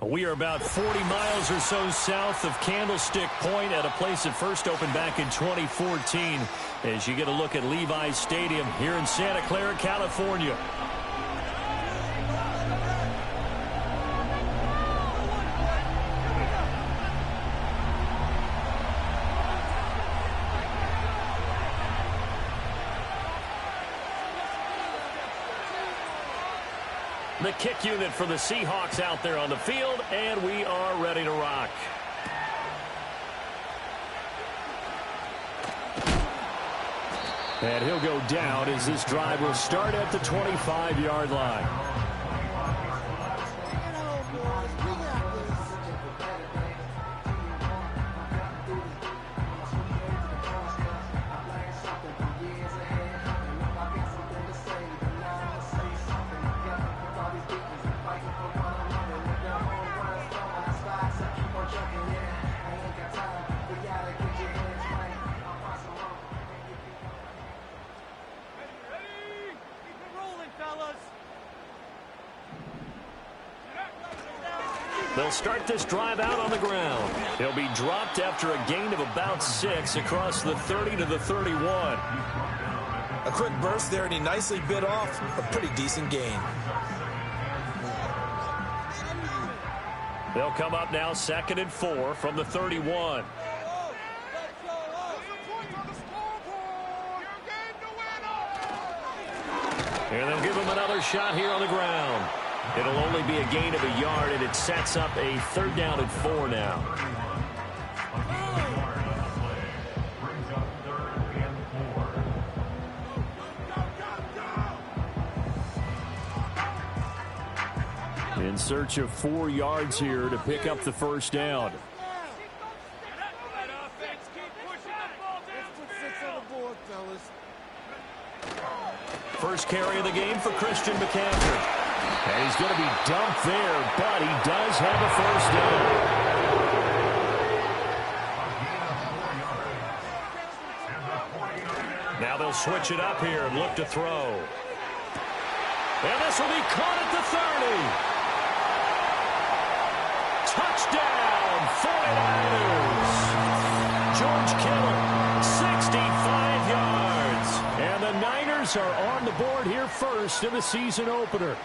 We are about 40 miles or so south of Candlestick Point at a place that first opened back in 2014 as you get a look at Levi's Stadium here in Santa Clara, California. The kick unit for the Seahawks out there on the field, and we are ready to rock. And he'll go down as this drive will start at the 25-yard line. They'll start this drive out on the ground. He'll be dropped after a gain of about 6 across the 30 to the 31. A quick burst there, and he nicely bit off a pretty decent gain. They'll come up now 2nd and 4 from the 31. And they'll give him another shot here on the ground. It'll only be a gain of a yard, and it sets up a 3rd down and 4 now. In search of 4 yards here to pick up the 1st down. First carry of the game for Christian McCaffrey. And he's going to be dumped there, but he does have a 1st down. Now they'll switch it up here and look to throw. And this will be caught at the 30. Touchdown, 49ers. George Kittle, 65 yards. And the Niners are on the board here first in the season opener.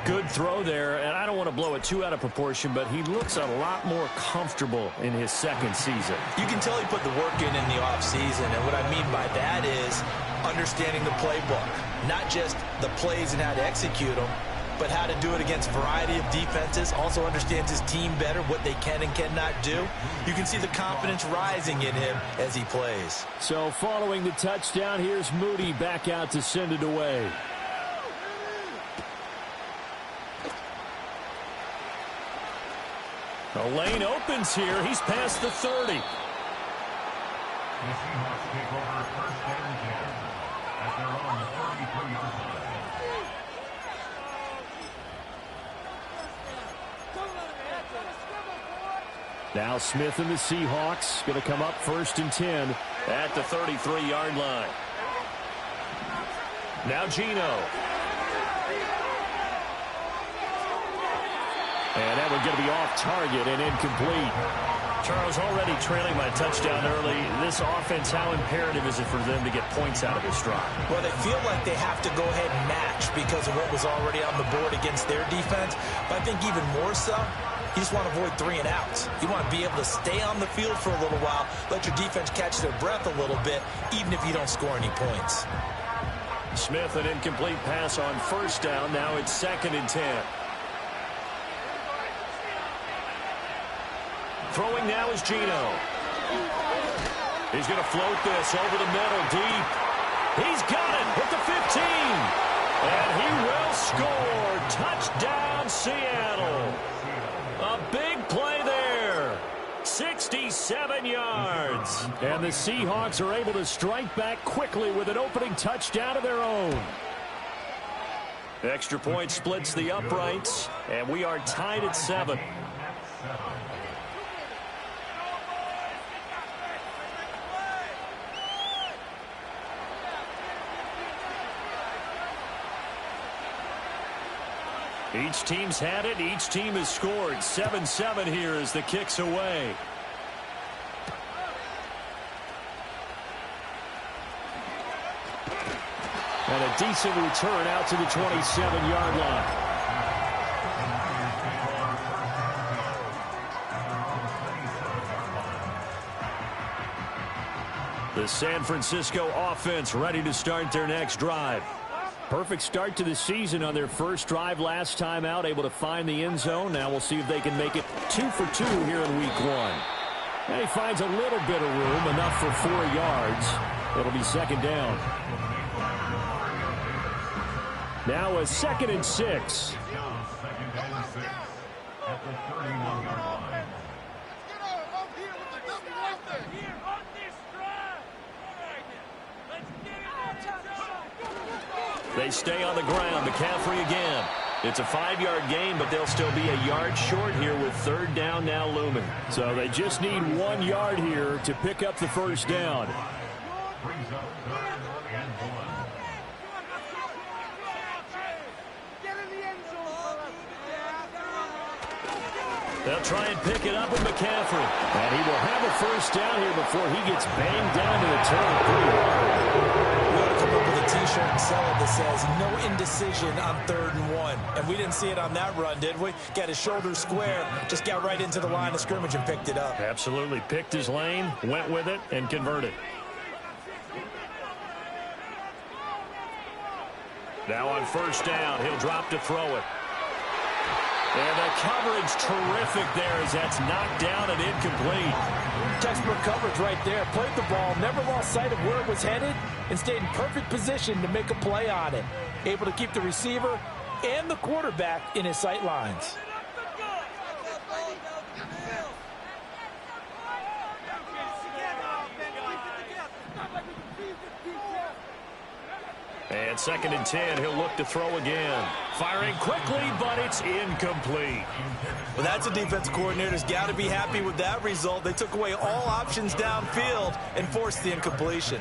Good throw there, and I don't want to blow it too out of proportion, but he looks a lot more comfortable in his 2nd season. You can tell he put the work in the offseason, and what I mean by that is understanding the playbook. Not just the plays and how to execute them, but how to do it against a variety of defenses. Also understands his team better, what they can and cannot do. You can see the confidence rising in him as he plays. So following the touchdown, here's Moody back out to send it away. The lane opens here. He's past the 30. The Seahawks take over 1st and 10 at their own 33-yard line. Now Smith and the Seahawks going to come up 1st and 10 at the 33-yard line. Now Geno. And that one's going to be off target and incomplete. Charles, already trailing by touchdown early. This offense, how imperative is it for them to get points out of this drive? Well, they feel like they have to go ahead and match because of what was already on the board against their defense. But I think even more so, you just want to avoid 3 and outs. You want to be able to stay on the field for a little while, let your defense catch their breath a little bit, even if you don't score any points. Smith, an incomplete pass on 1st down. Now it's 2nd and 10. Throwing now is Geno. He's going to float this over the middle deep. He's got it at the 15. And he will score. Touchdown, Seattle. A big play there. 67 yards. And the Seahawks are able to strike back quickly with an opening touchdown of their own. Extra point splits the uprights, and we are tied at 7. Each team's had it. Each team has scored. 7-7 here as the kick's away. And a decent return out to the 27-yard line. The San Francisco offense ready to start their next drive. Perfect start to the season on their first drive last time out, able to find the end zone. Now we'll see if they can make it 2 for 2 here in week 1. And he finds a little bit of room, enough for 4 yards. It'll be second down. Now a 2nd and 6. Second and 6 at the 31-yard line. They stay on the ground. McCaffrey again. It's a 5-yard gain, but they'll still be a yard short here with third down now looming. So they just need 1 yard here to pick up the first down. Brings up 3rd and 1. They'll try and pick it up with McCaffrey. And he will have a first down here before he gets banged down to the turf pretty hard. We ought to come up with a T-shirt and sell it that says no indecision on 3rd and 1. And we didn't see it on that run, did we? Got his shoulders square, just got right into the line of scrimmage and picked it up. Absolutely. Picked his lane, went with it, and converted. Now on first down, he'll drop to throw it. And the coverage terrific there as that's knocked down and incomplete. Textbook coverage right there. Played the ball, never lost sight of where it was headed, and stayed in perfect position to make a play on it. Able to keep the receiver and the quarterback in his sight lines. And 2nd and 10, he'll look to throw again. Firing quickly, but it's incomplete. Well, that's a defense coordinator's got to be happy with that result. They took away all options downfield and forced the incompletion.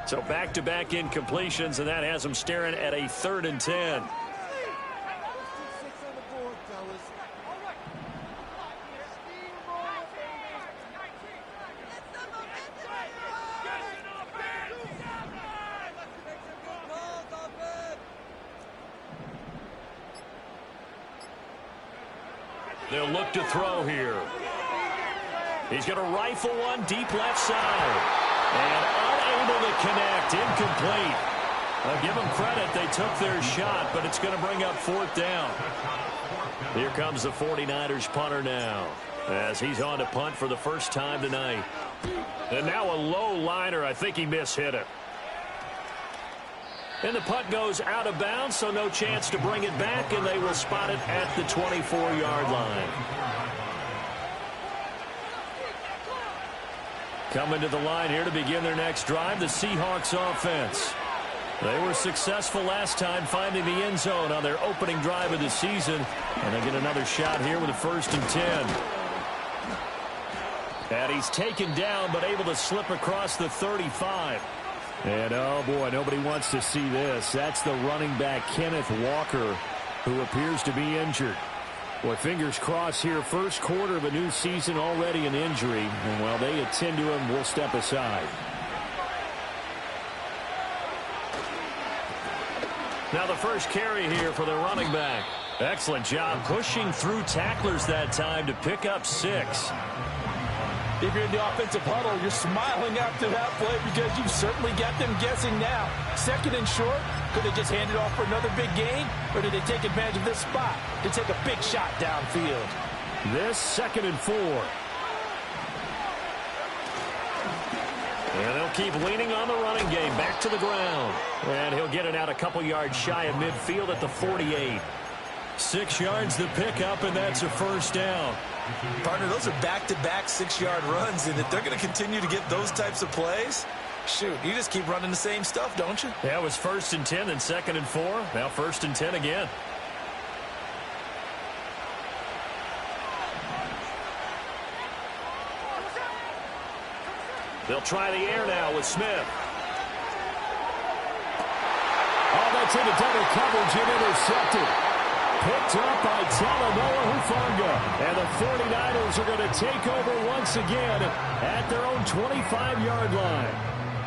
So back-to-back incompletions, and that has them staring at a 3rd and 10. They'll look to throw here. He's going to rifle one deep left side. And unable to connect, incomplete. I'll give them credit, they took their shot, but it's going to bring up 4th down. Here comes the 49ers punter now, as he's on to punt for the first time tonight. And now a low liner, I think he mishit it. And the punt goes out of bounds, so no chance to bring it back, and they will spot it at the 24-yard line. Coming to the line here to begin their next drive, the Seahawks offense. They were successful last time finding the end zone on their opening drive of the season. And they get another shot here with a 1st and 10. And he's taken down but able to slip across the 35. And oh boy, nobody wants to see this. That's the running back Kenneth Walker, who appears to be injured. Boy, fingers crossed here. First quarter of a new season, already an injury. And while they attend to him, we'll step aside. Now the first carry here for the running back. Excellent job pushing through tacklers that time to pick up 6. If you're in the offensive huddle, you're smiling after that play because you've certainly got them guessing now. 2nd and short, could they just hand it off for another big gain, or did they take advantage of this spot to take a big shot downfield? This 2nd and 4. And they'll keep leaning on the running game, back to the ground. And he'll get it out a couple yards shy of midfield at the 48. 6 yards the pickup, and that's a first down. Partner, those are back-to-back 6-yard runs, and if they're going to continue to get those types of plays, shoot, you just keep running the same stuff, don't you? Yeah, it was 1st and 10, then 2nd and 4. Now 1st and 10 again. They'll try the air now with Smith. Oh, that's into double coverage and intercepted. Picked up by Talanoa Hufanga. And the 49ers are going to take over once again at their own 25-yard line.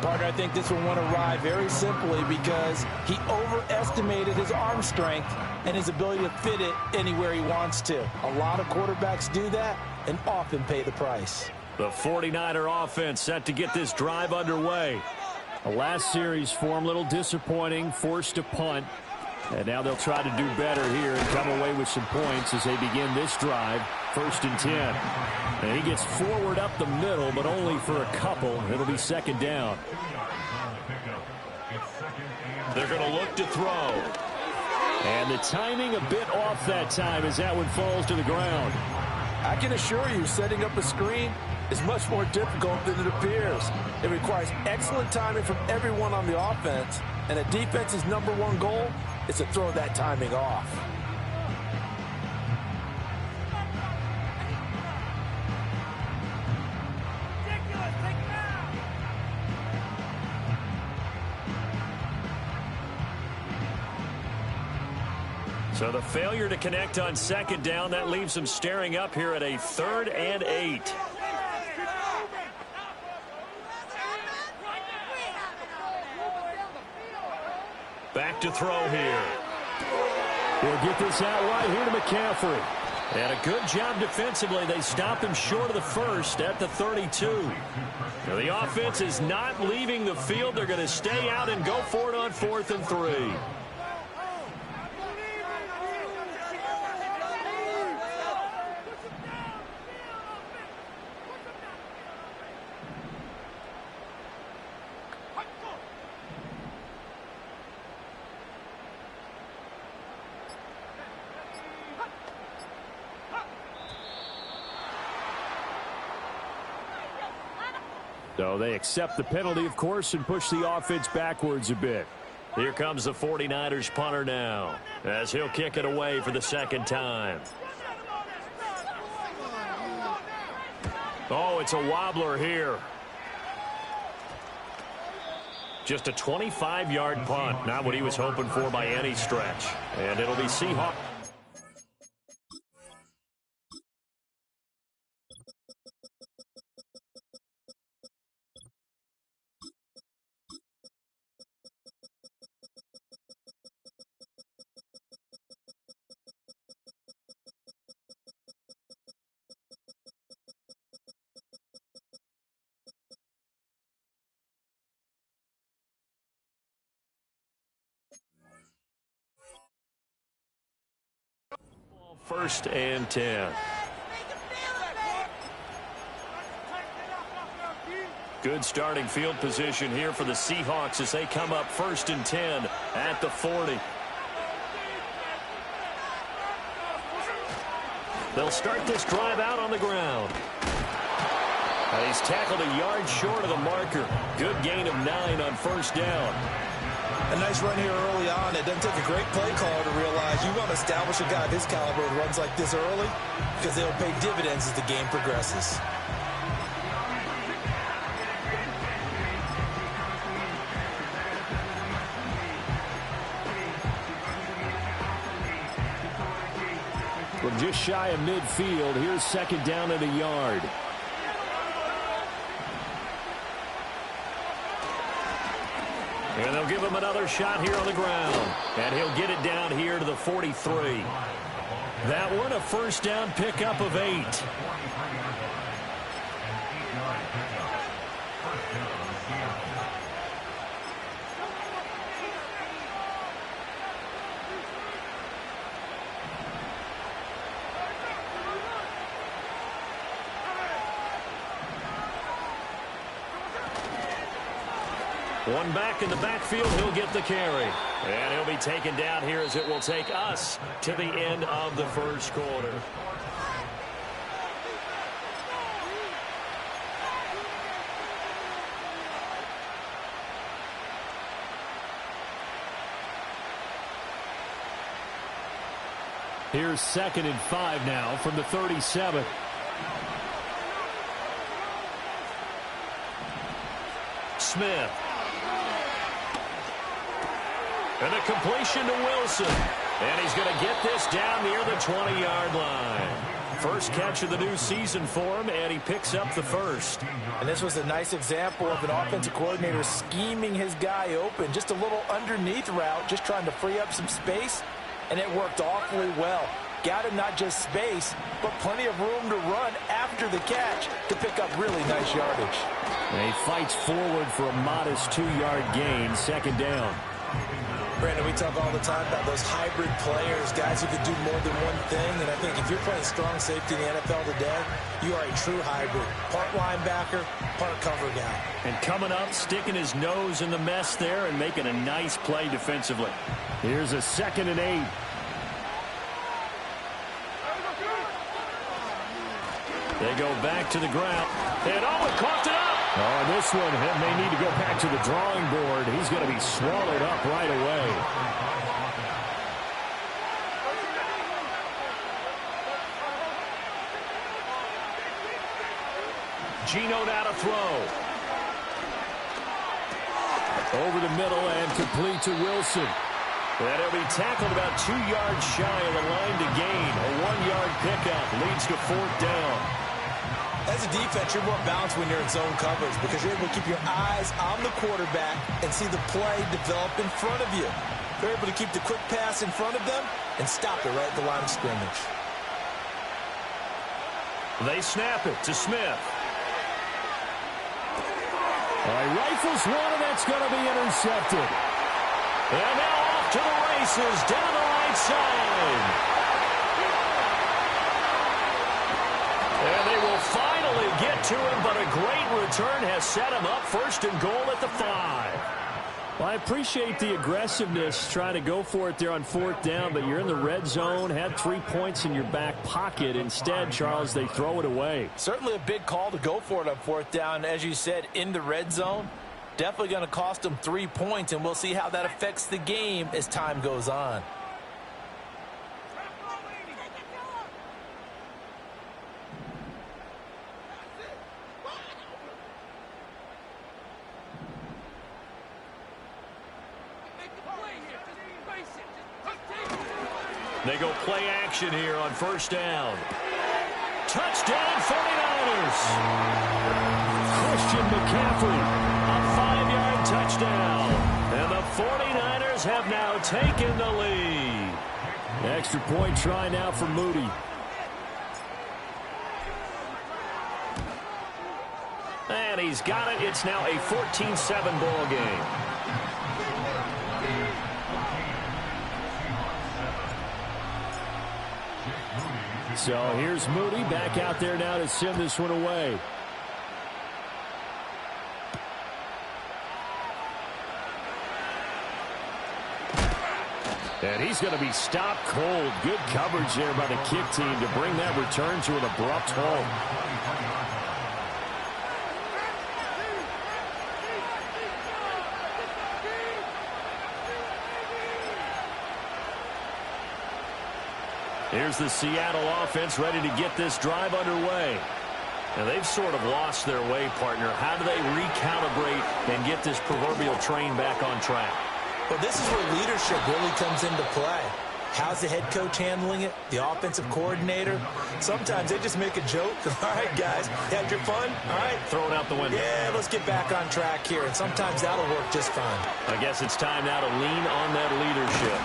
Parker, I think this will want to ride very simply because he overestimated his arm strength and his ability to fit it anywhere he wants to. A lot of quarterbacks do that and often pay the price. The 49er offense set to get this drive underway. The last series for him, a little disappointing, forced to punt. And now they'll try to do better here and come away with some points as they begin this drive. 1st and 10. And he gets forward up the middle, but only for a couple. It'll be 2nd down. They're going to look to throw. And the timing a bit off that time as that one falls to the ground. I can assure you, setting up a screen is much more difficult than it appears. It requires excellent timing from everyone on the offense, and a defense's #1 goal is to throw that timing off. So the failure to connect on 2nd down, that leaves them staring up here at a 3rd and 8. Back to throw here. He'll get this out right here to McCaffrey. And a good job defensively. They stop him short of the 1st at the 32. Now the offense is not leaving the field. They're going to stay out and go for it on 4th and 3. So they accept the penalty, of course, and push the offense backwards a bit. Here comes the 49ers punter now, as he'll kick it away for the 2nd time. Oh, it's a wobbler here. Just a 25-yard punt, not what he was hoping for by any stretch. And it'll be Seahawks. First and 10. Good starting field position here for the Seahawks as they come up 1st and 10 at the 40. They'll start this drive out on the ground. He's tackled a yard short of the marker. Good gain of 9 on 1st down. A nice run here early on. It doesn't take a great play caller to realize you want to establish a guy of his caliber who runs like this early because they'll pay dividends as the game progresses. From just shy of midfield, here's 2nd down and a yard. And they'll give him another shot here on the ground. And he'll get it down here to the 43. That one a 1st down pickup of 8. One back in the backfield, he'll get the carry. And he'll be taken down here as it will take us to the end of the first quarter. Here's 2nd and 5 now from the 37. Smith. And a completion to Wilson. And he's going to get this down near the 20-yard line. First catch of the new season for him, and he picks up the first. And this was a nice example of an offensive coordinator scheming his guy open. Just a little underneath route, just trying to free up some space. And it worked awfully well. Got him not just space, but plenty of room to run after the catch to pick up really nice yardage. And he fights forward for a modest 2-yard gain, 2nd down. Brandon, we talk all the time about those hybrid players, guys who can do more than one thing. And I think if you're playing strong safety in the NFL today, you are a true hybrid. Part linebacker, part cover guy. And coming up, sticking his nose in the mess there and making a nice play defensively. Here's a 2nd and 8. They go back to the ground. And it coughed it up. Oh, this one may need to go back to the drawing board. He's going to be swallowed up right away. Gino now to throw. Over the middle and complete to Wilson. And he'll be tackled about 2 yards shy of the line to gain. A 1-yard pickup leads to 4th down. As a defense, you're more balanced when you're in zone coverage because you're able to keep your eyes on the quarterback and see the play develop in front of you. You're able to keep the quick pass in front of them and stop it right at the line of scrimmage. They snap it to Smith. He rifles one, and that's going to be intercepted. And now off to the races down the right side. And they will finally get to him, but a great return has set him up 1st and goal at the 5. Well, I appreciate the aggressiveness, trying to go for it there on 4th down, but you're in the red zone, had 3 points in your back pocket. Instead, Charles, they throw it away. Certainly a big call to go for it on 4th down. As you said, in the red zone, definitely going to cost them 3 points, and we'll see how that affects the game as time goes on. They go play action here on 1st down. Touchdown 49ers. Christian McCaffrey, a 5-yard touchdown. And the 49ers have now taken the lead. Extra point try now for Moody. And he's got it. It's now a 14-7 ball game. So here's Moody back out there now to send this one away. And he's going to be stopped cold. Good coverage there by the kick team to bring that return to an abrupt halt. Here's the Seattle offense ready to get this drive underway. And they've sort of lost their way, partner. How do they recalibrate and get this proverbial train back on track? Well, this is where leadership really comes into play. How's the head coach handling it? The offensive coordinator? Sometimes they just make a joke. All right, guys, had your fun? All right. Throw it out the window. Yeah, let's get back on track here. And sometimes that'll work just fine. I guess it's time now to lean on that leadership.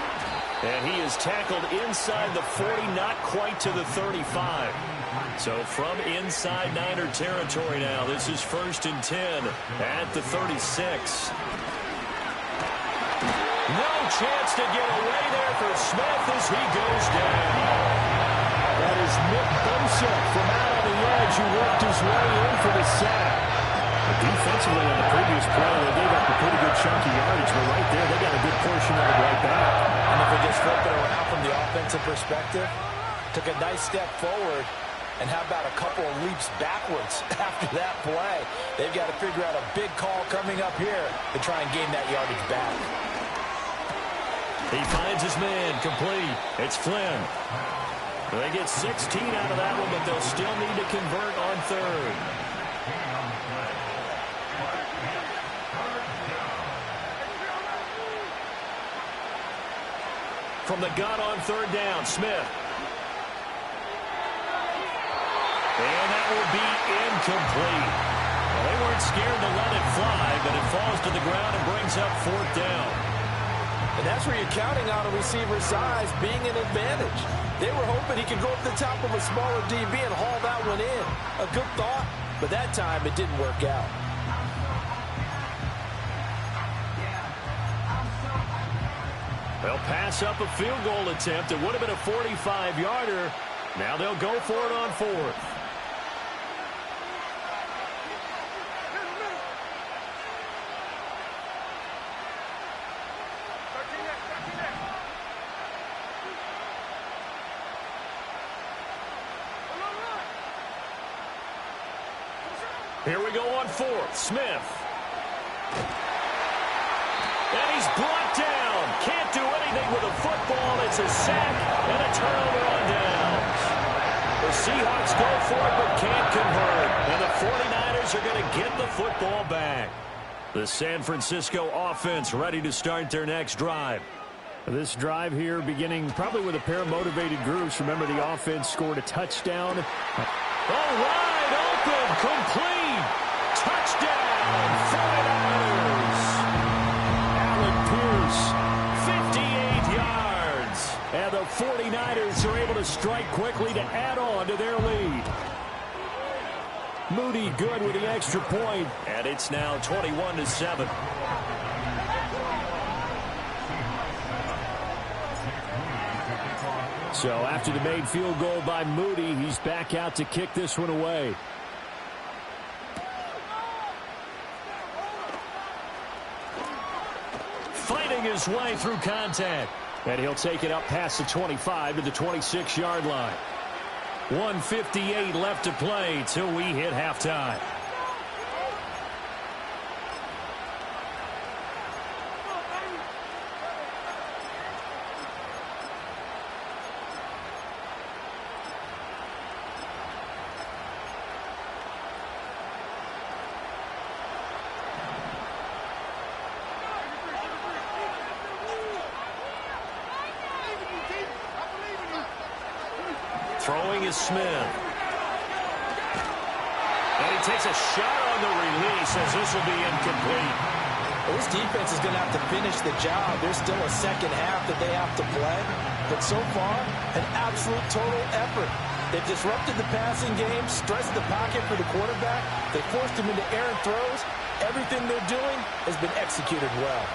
And he is tackled inside the 40, not quite to the 35. So from inside Niner territory now, this is 1st and 10 at the 36. No chance to get away there for Smith as he goes down. That is Nick Bosa from out on the edge who worked his way in for the sack. Defensively on the previous play, they gave up a pretty good chunky yardage, but right there, they got a good portion of it right back. And if we just flip it around from the offensive perspective, took a nice step forward, and how about a couple of leaps backwards after that play? They've got to figure out a big call coming up here to try and gain that yardage back. He finds his man, complete. It's Flynn. They get 16 out of that one, but they'll still need to convert on third. From the gun on third down, Smith. And that will be incomplete. Well, they weren't scared to let it fly, but it falls to the ground and brings up fourth down. And that's where you're counting on a receiver's size being an advantage. They were hoping he could go up the top of a smaller DB and haul that one in. A good thought, but that time it didn't work out. They'll pass up a field goal attempt. It would have been a 45-yarder. Now they'll go for it on fourth. Here we go on fourth. Smith. And he's brought down. Can't do anything with a football. It's a sack and a turnover on downs. The Seahawks go for it but can't convert. And the 49ers are going to get the football back. The San Francisco offense ready to start their next drive. This drive here beginning probably with a pair of motivated groups. Remember, the offense scored a touchdown. Oh, wide open, complete. Touchdown, 49ers. Alec Pierce, 58 yards. And the 49ers are able to strike quickly to add on to their lead. Moody good with the extra point, and it's now 21-7. So after the made field goal by Moody, he's back out to kick this one away. Fighting his way through contact. And he'll take it up past the 25 to the 26-yard line. 1:58 left to play till we hit halftime. Throwing is Smith. And he takes a shot on the release as this will be incomplete. Well, this defense is going to have to finish the job. There's still a second half that they have to play. But so far, an absolute total effort. They've disrupted the passing game, stressed the pocket for the quarterback. They forced him into errant throws. Everything they're doing has been executed well.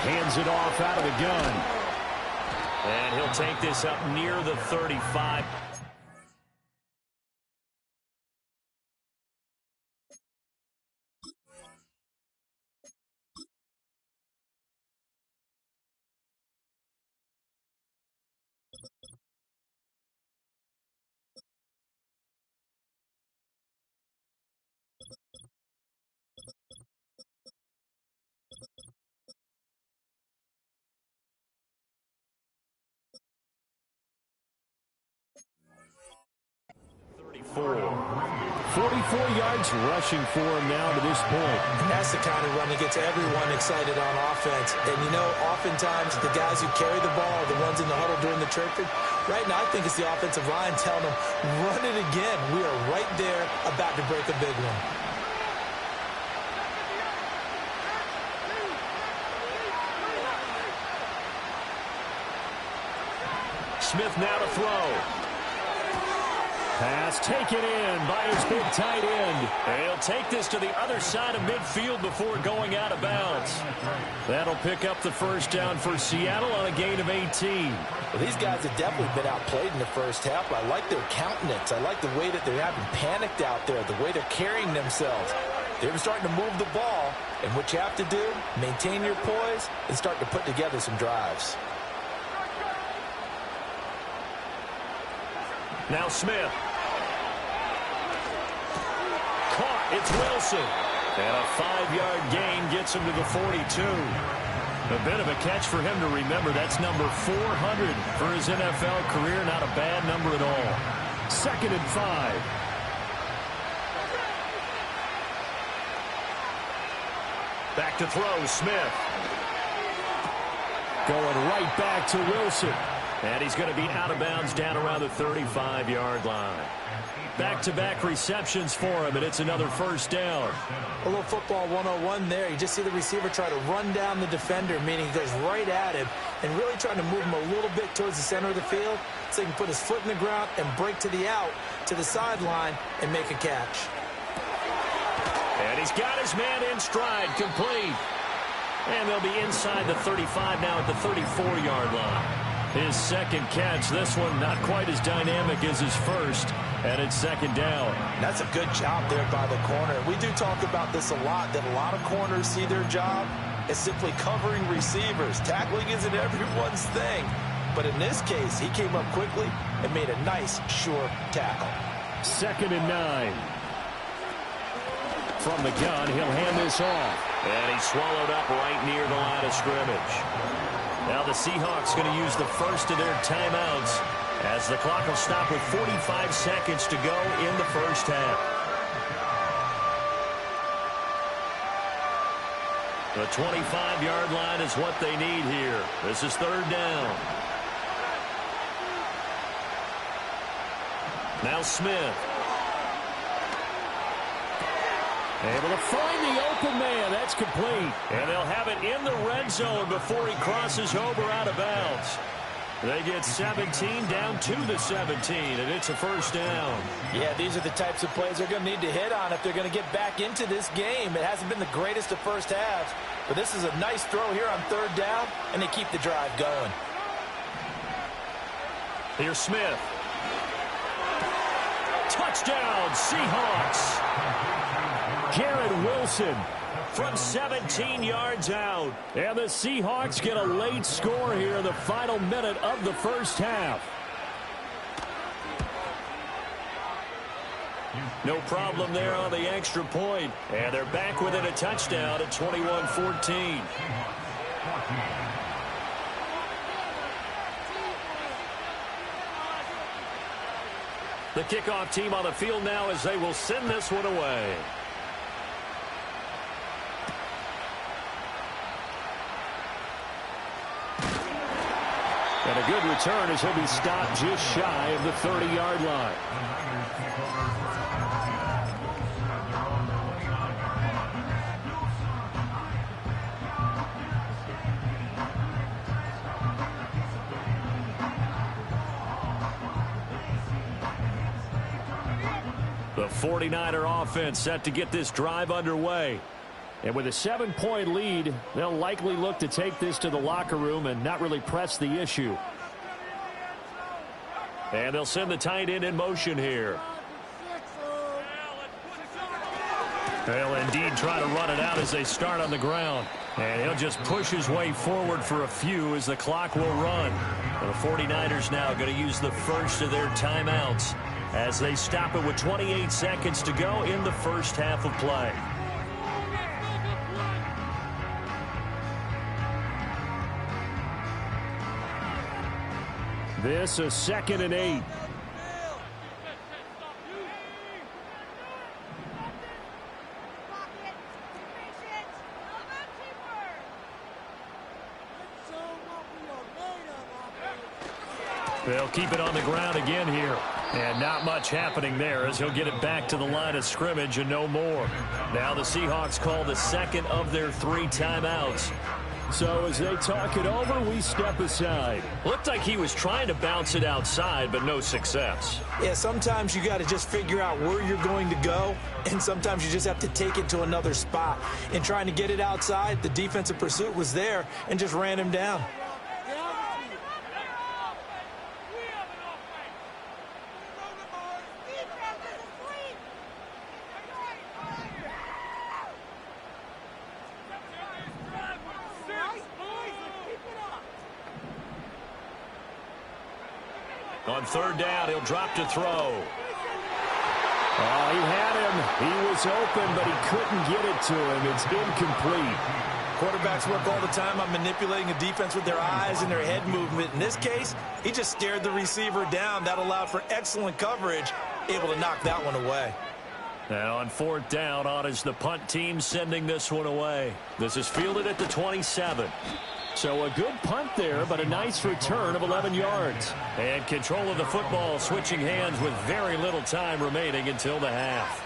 Hands it off out of the gun. And he'll take this up near the 35. Yards rushing for him now to this point. That's the kind of run that gets everyone excited on offense. And, you know, oftentimes the guys who carry the ball are the ones in the huddle during the chirping. Right now, I think it's the offensive line telling them, run it again. We are right there about to break a big one. Smith now to throw. Pass taken in by his big tight end. And he'll take this to the other side of midfield before going out of bounds. That'll pick up the first down for Seattle on a gain of 18. Well, these guys have definitely been outplayed in the first half. I like their countenance. I like the way that they're having panicked out there, the way they're carrying themselves. They're starting to move the ball, and what you have to do, maintain your poise and start to put together some drives. Now Smith. Caught. It's Wilson. And a 5-yard gain gets him to the 42. A bit of a catch for him to remember. That's number 400 for his NFL career. Not a bad number at all. 2nd and 5. Back to throw, Smith. Going right back to Wilson. And he's going to be out of bounds down around the 35-yard line. Back-to-back receptions for him, and it's another first down. A little football 101 there. You just see the receiver try to run down the defender, meaning he goes right at him and really trying to move him a little bit towards the center of the field so he can put his foot in the ground and break to the out, to the sideline, and make a catch. And he's got his man in stride, complete. And they'll be inside the 35 now at the 34-yard line. His second catch, this one not quite as dynamic as his first, and it's 2nd down. That's a good job there by the corner. We do talk about this a lot, that a lot of corners see their job as simply covering receivers. Tackling isn't everyone's thing. But in this case, he came up quickly and made a nice, sure tackle. 2nd and 9. From the gun, he'll hand this off. And he's swallowed up right near the line of scrimmage. Now the Seahawks going to use the first of their timeouts as the clock will stop with 45 seconds to go in the first half. The 25-yard line is what they need here. This is 3rd down. Now Smith. Able to find the open man. That's complete. And they'll have it in the red zone before he crosses over out of bounds. They get 17 down to the 17, and it's a first down. Yeah, these are the types of plays they're going to need to hit on if they're going to get back into this game. It hasn't been the greatest of first halves, but this is a nice throw here on 3rd down, and they keep the drive going. Here's Smith. Touchdown, Seahawks. Garrett Wilson from 17 yards out. And the Seahawks get a late score here in the final minute of the first half. No problem there on the extra point. And they're back within a touchdown at 21-14. The kickoff team on the field now as they will send this one away. And a good return as he'll be stopped just shy of the 30-yard line. The 49er offense set to get this drive underway. And with a 7-point lead, they'll likely look to take this to the locker room and not really press the issue. And they'll send the tight end in motion here. They'll indeed try to run it out as they start on the ground. And he'll just push his way forward for a few as the clock will run. And the 49ers now going to use the first of their timeouts as they stop it with 28 seconds to go in the first half of play. This is 2nd and 8. They'll keep it on the ground again here. And not much happening there as he'll get it back to the line of scrimmage and no more. Now the Seahawks call the second of their 3 timeouts. So as they talk it over, we step aside. Looked like he was trying to bounce it outside, but no success. Yeah, sometimes you got to just figure out where you're going to go, and sometimes you just have to take it to another spot. In trying to get it outside, the defensive pursuit was there and just ran him down. On third down, he'll drop to throw. Oh, he had him. He was open, but he couldn't get it to him. It's incomplete. Quarterbacks work all the time on manipulating a defense with their eyes and their head movement. In this case, he just stared the receiver down. That allowed for excellent coverage, able to knock that one away. And on fourth down, on is the punt team sending this one away. This is fielded at the 27. So a good punt there, but a nice return of 11 yards. And control of the football switching hands with very little time remaining until the half.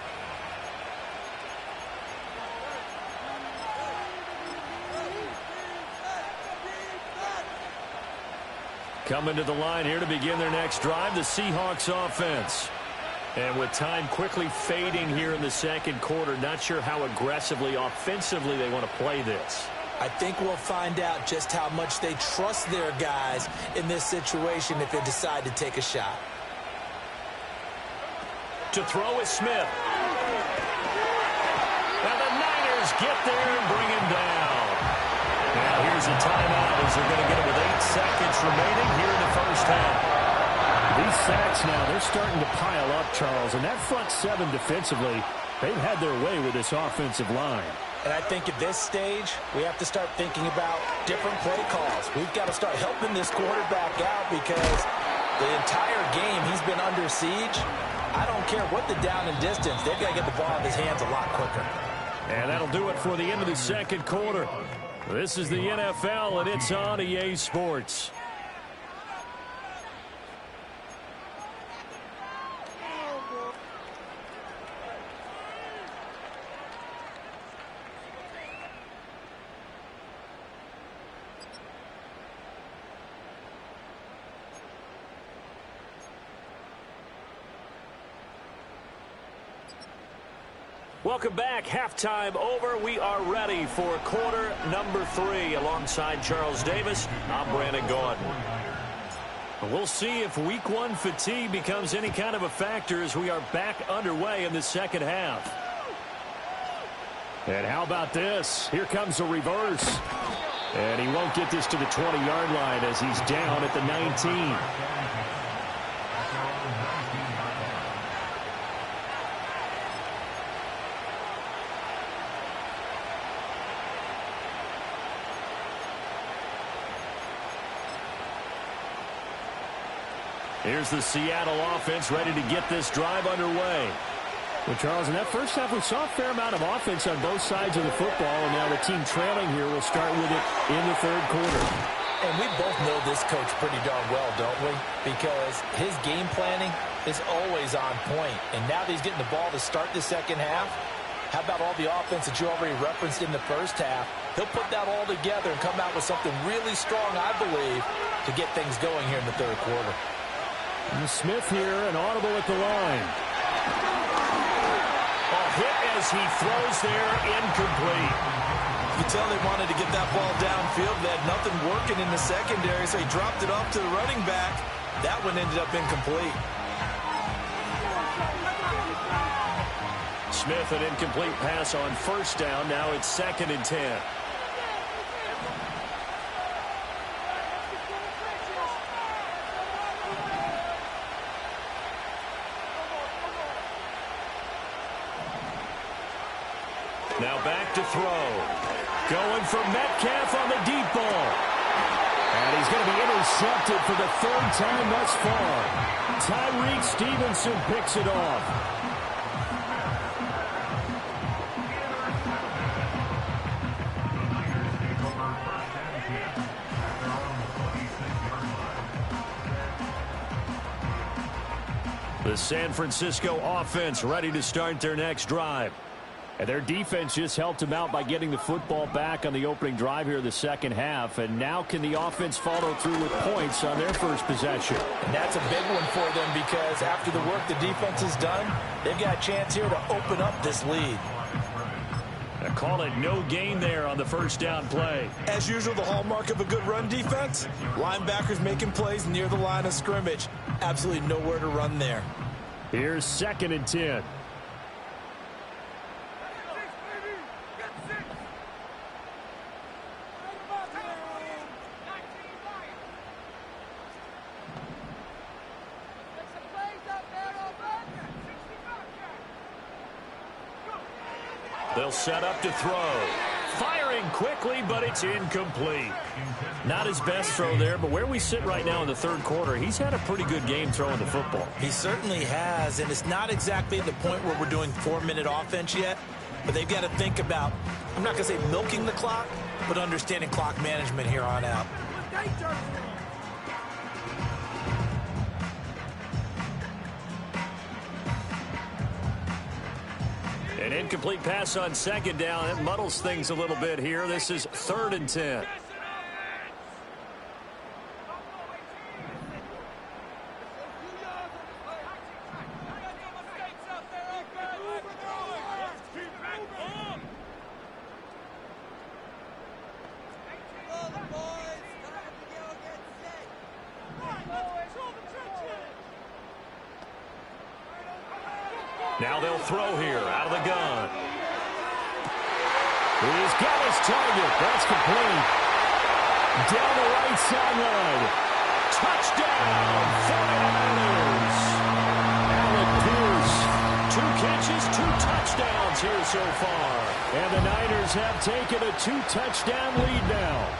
Coming to the line here to begin their next drive, the Seahawks offense. And with time quickly fading here in the second quarter, not sure how aggressively, offensively they want to play this. I think we'll find out just how much they trust their guys in this situation if they decide to take a shot. To throw is Smith. And the Niners get there and bring him down. Now here's a timeout as they're going to get it with 8 seconds remaining here in the first half. These sacks now, they're starting to pile up, Charles. And that front seven defensively, they've had their way with this offensive line. And I think at this stage, we have to start thinking about different play calls. We've got to start helping this quarterback out because the entire game he's been under siege. I don't care what the down and distance. They've got to get the ball in his hands a lot quicker. And that'll do it for the end of the second quarter. This is the NFL, and it's on EA Sports. Welcome back. Halftime over. We are ready for quarter number 3. Alongside Charles Davis, I'm Brandon Gaudin. We'll see if week 1 fatigue becomes any kind of a factor as we are back underway in the second half. And how about this? Here comes a reverse. And he won't get this to the 20-yard line as he's down at the 19. Here's the Seattle offense ready to get this drive underway. Well, Charles, in that first half, we saw a fair amount of offense on both sides of the football, and now the team trailing here will start with it in the third quarter. And we both know this coach pretty darn well, don't we? Because his game planning is always on point. And now that he's getting the ball to start the second half, how about all the offense that you already referenced in the first half? He'll put that all together and come out with something really strong, I believe, to get things going here in the third quarter. And Smith here, an audible at the line. A hit as he throws there, incomplete. You can tell they wanted to get that ball downfield. They had nothing working in the secondary, so he dropped it off to the running back. That one ended up incomplete. Smith, an incomplete pass on first down. Now it's 2nd and 10. Now back to throw. Going for Metcalf on the deep ball. And he's going to be intercepted for the 3rd time thus far. Tyreek Stevenson picks it off. The San Francisco offense ready to start their next drive. And their defense just helped them out by getting the football back on the opening drive here in the second half. And now can the offense follow through with points on their first possession? And that's a big one for them because after the work the defense has done, they've got a chance here to open up this lead. I call it no gain there on the first down play. As usual, the hallmark of a good run defense, linebackers making plays near the line of scrimmage. Absolutely nowhere to run there. Here's 2nd and 10. They'll set up to throw. Firing quickly, but it's incomplete. Not his best throw there, but where we sit right now in the third quarter, he's had a pretty good game throwing the football. He certainly has, and it's not exactly at the point where we're doing 4-minute offense yet, but they've got to think about, I'm not going to say milking the clock, but understanding clock management here on out. An incomplete pass on 2nd down. It muddles things a little bit here. This is 3rd and 10. Now they'll throw here out of the gun. He's got his target. That's complete. Down the right sideline. Touchdown, 49ers. Alec Pierce, 2 catches, 2 touchdowns here so far. And the Niners have taken a 2-touchdown lead now.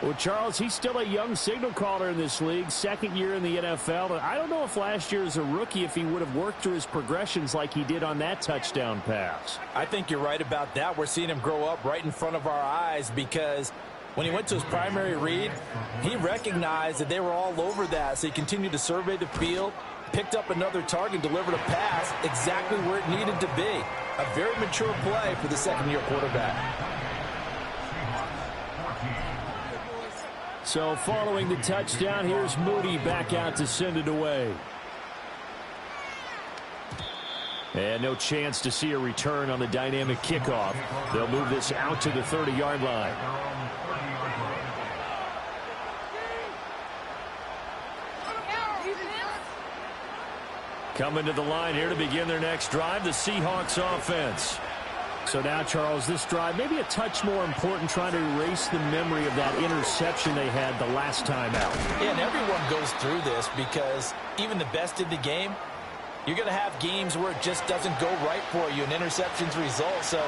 Well, Charles, he's still a young signal caller in this league, 2nd year in the NFL. I don't know if last year as a rookie, if he would have worked through his progressions like he did on that touchdown pass. I think you're right about that. We're seeing him grow up right in front of our eyes because when he went to his primary read, he recognized that they were all over that, so he continued to survey the field, picked up another target, delivered a pass exactly where it needed to be. A very mature play for the 2nd-year quarterback. So following the touchdown, here's Moody back out to send it away. And no chance to see a return on the dynamic kickoff. They'll move this out to the 30-yard line. Coming to the line here to begin their next drive, the Seahawks offense. So now, Charles, this drive maybe a touch more important, trying to erase the memory of that interception they had the last time out. Yeah, and everyone goes through this because even the best in the game, you're going to have games where it just doesn't go right for you, and interceptions result. So,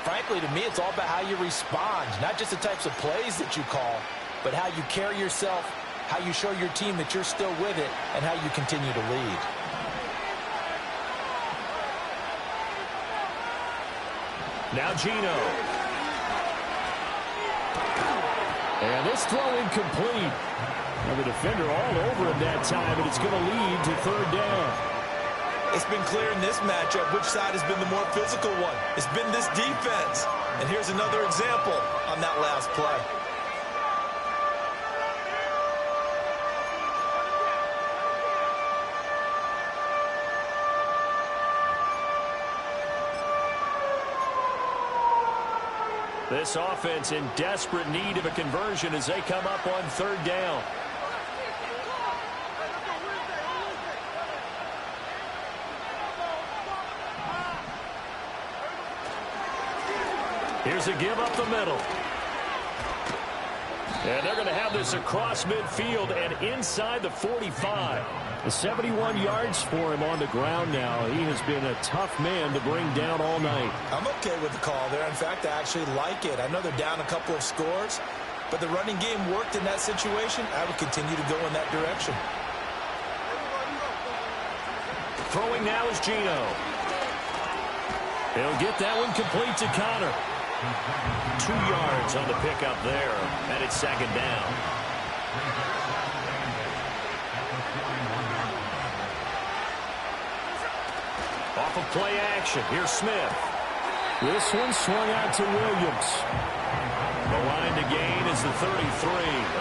frankly, to me, it's all about how you respond, not just the types of plays that you call, but how you carry yourself, how you show your team that you're still with it, and how you continue to lead. Now Gino. And this throw incomplete. Well, the defender all over him that time, and it's going to lead to 3rd down. It's been clear in this matchup which side has been the more physical one. It's been this defense. And here's another example on that last play. This offense in desperate need of a conversion as they come up on 3rd down. Here's a give up the middle. And they're going to have this across midfield and inside the 45. The 71 yards for him on the ground now. He has been a tough man to bring down all night. I'm okay with the call there. In fact, I actually like it. I know they're down a couple of scores, but the running game worked in that situation. I would continue to go in that direction. Throwing now is Gino. He'll get that one complete to Connor. 2 yards on the pickup there, and it's 2nd down. Off of play action, here's Smith. This one swung out to Williams. The line to gain is the 33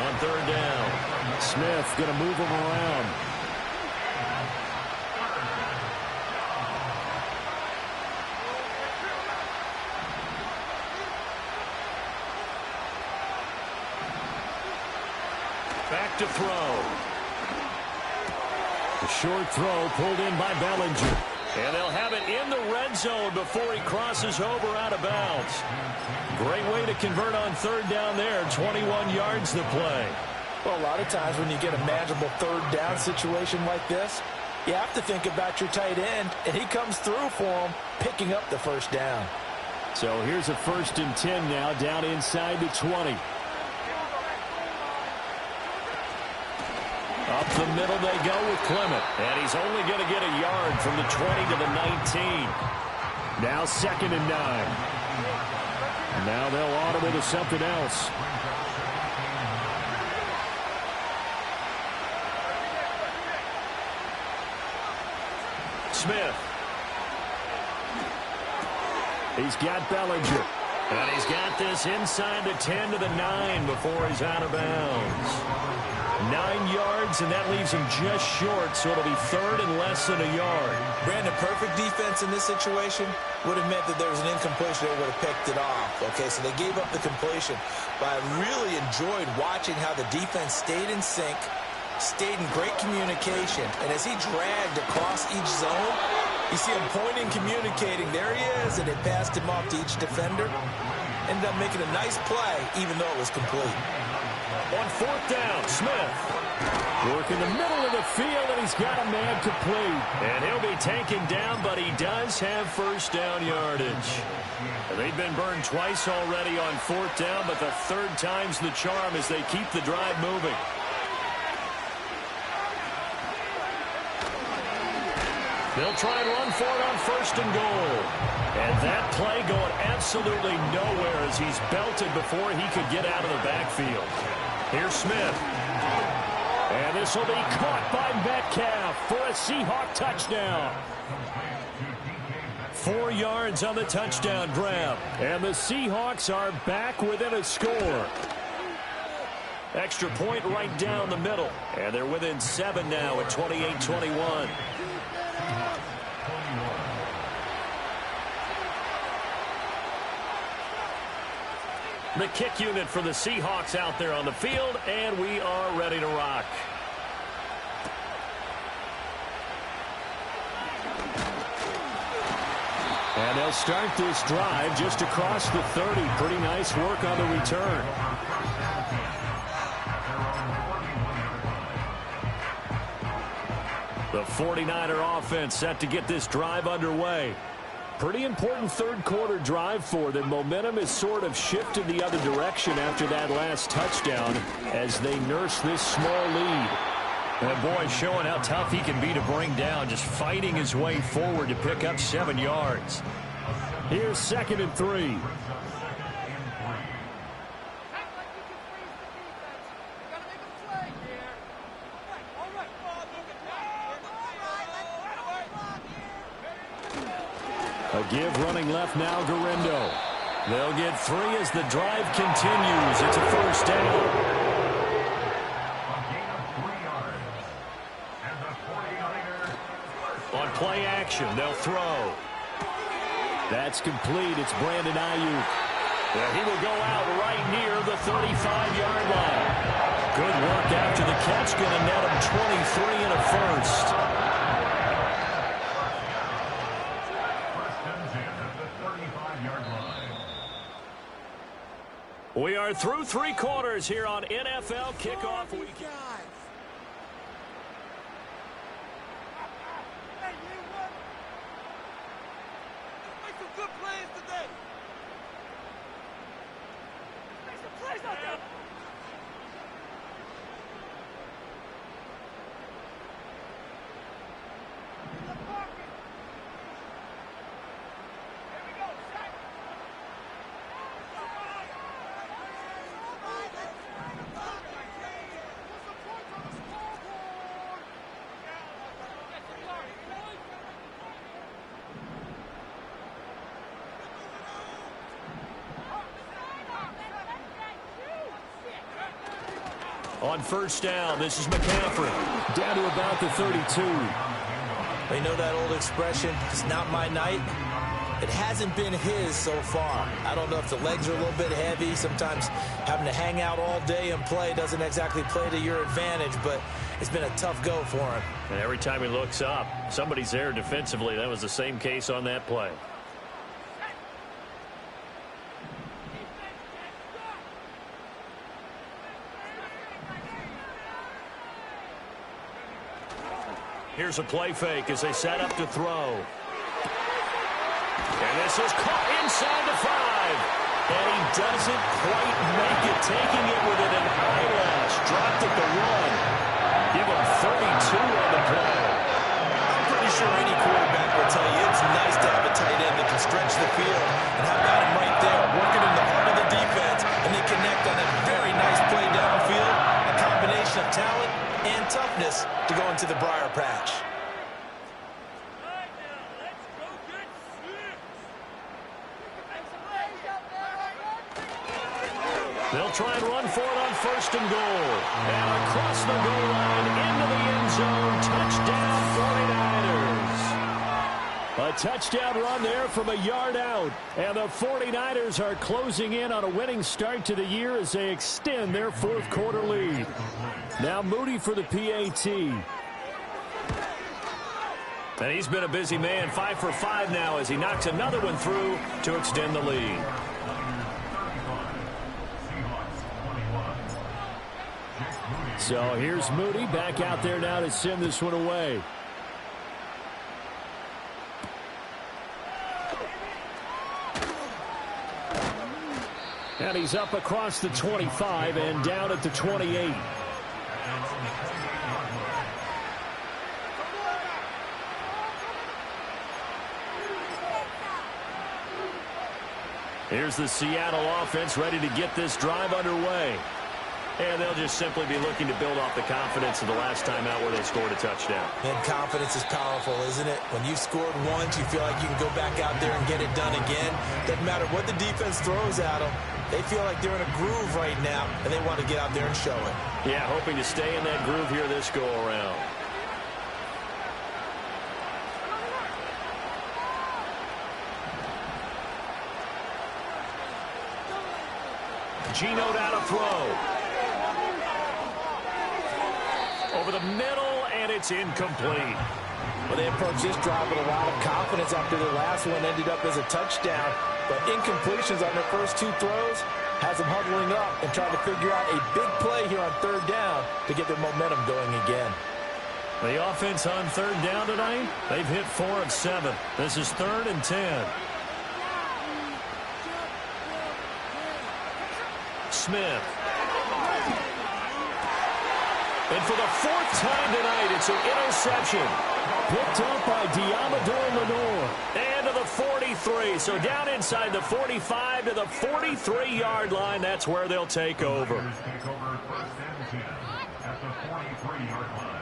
on third down. Smith going to move him around. Back to throw. The short throw pulled in by Bellinger. And they'll have it in the red zone before he crosses over out of bounds. Great way to convert on third down there. 21 yards to play. Well, a lot of times when you get a manageable third down situation like this, you have to think about your tight end, and he comes through for him, picking up the first down. So here's a 1st and 10 now, down inside the 20. Up the middle they go with Clement. And he's only going to get a yard from the 20 to the 19. Now 2nd and 9. Now they'll audible to something else. Smith. He's got Bellinger. And he's got this inside the 10 to the 9 before he's out of bounds. 9 yards, and that leaves him just short, so it'll be 3rd and less than a yard. Brandon, perfect defense in this situation would have meant that there was an incompletion. They would have picked it off. Okay, so they gave up the completion. But I really enjoyed watching how the defense stayed in sync, stayed in great communication, and as he dragged across each zone, you see him pointing, communicating. There he is, and they passed him off to each defender. Ended up making a nice play, even though it was complete. On 4th down, Smith. Working the middle of the field, and he's got a man complete. And he'll be taken down, but he does have first down yardage. They've been burned twice already on 4th down, but the 3rd time's the charm as they keep the drive moving. They'll try and run for it on 1st and goal. And that play going absolutely nowhere as he's belted before he could get out of the backfield. Here's Smith. And this will be caught by Metcalf for a Seahawk touchdown. 4 yards on the touchdown grab. And the Seahawks are back within a score. Extra point right down the middle. And they're within 7 now at 28-21. The kick unit for the Seahawks out there on the field, and we are ready to rock. And they'll start this drive just across the 30. Pretty nice work on the return. The 49er offense set to get this drive underway. Pretty important third quarter drive for them. Momentum has sort of shifted the other direction after that last touchdown as they nurse this small lead. And boy, showing how tough he can be to bring down, just fighting his way forward to pick up 7 yards. Here's 2nd and 3. A give running left now, Garindo. They'll get 3 as the drive continues. It's a first down. On play action, they'll throw. That's complete. It's Brandon Ayuk. He will go out right near the 35-yard line. Good work after the catch. Going to net him 23 and a first. We are through 3 quarters here on NFL Kickoff Weekend. Make some good plays today. Make some plays out there. On first down, this is McCaffrey. Down to about the 32. You know that old expression, it's not my night? It hasn't been his so far. I don't know if the legs are a little bit heavy. Sometimes having to hang out all day and play doesn't exactly play to your advantage, but it's been a tough go for him. And every time he looks up, somebody's there defensively. That was the same case on that play. Here's a play fake as they set up to throw. And this is caught inside the 5. And he doesn't quite make it, taking it with an eyelash. Dropped at the 1. Give him 32 on the play. I'm pretty sure any quarterback will tell you it's nice to have a tight end that can stretch the field. And how about him right there, working in the heart of the defense, and they connect on a very nice play downfield. A combination of talent and toughness to go into the briar patch. They'll try and run for it on first and goal. And across the goal line, into the end zone. Touchdown, 49ers. A touchdown run there from a yard out. And the 49ers are closing in on a winning start to the year as they extend their fourth quarter lead. Now Moody for the PAT. And he's been a busy man, 5 for 5 now as he knocks another one through to extend the lead. So here's Moody back out there now to send this one away. And he's up across the 25 and down at the 28. Here's the Seattle offense ready to get this drive underway. And they'll just simply be looking to build off the confidence of the last time out where they scored a touchdown. And confidence is powerful, isn't it? When you've scored once, you feel like you can go back out there and get it done again. Doesn't matter what the defense throws at them. They feel like they're in a groove right now, and they want to get out there and show it. Yeah, hoping to stay in that groove here this go-around. Geno down to throw. Over the middle, and it's incomplete. Well, they approached this drive with a lot of confidence after the last one ended up as a touchdown. But incompletions on their first 2 throws has them huddling up and trying to figure out a big play here on third down to get their momentum going again. The offense on third down tonight, they've hit 4 of 7. This is 3rd and 10. Smith. And for the 4th time tonight, it's an interception. Picked up by Diamador Lenore. And to the 43. So down inside the 45 to the 43-yard line. That's where they'll take over. Take over 1st and 10 at the 43-yard line.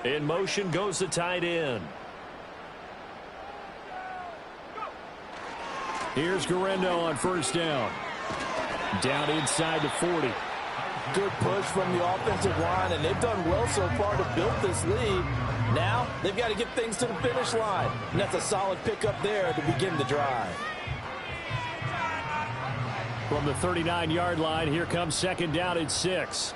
In motion goes the tight end. Here's Guerrero on first down. Down inside the 40. Good push from the offensive line, and they've done well so far to build this lead. Now they've got to get things to the finish line, and that's a solid pickup there to begin the drive. From the 39-yard line, here comes 2nd down and 6.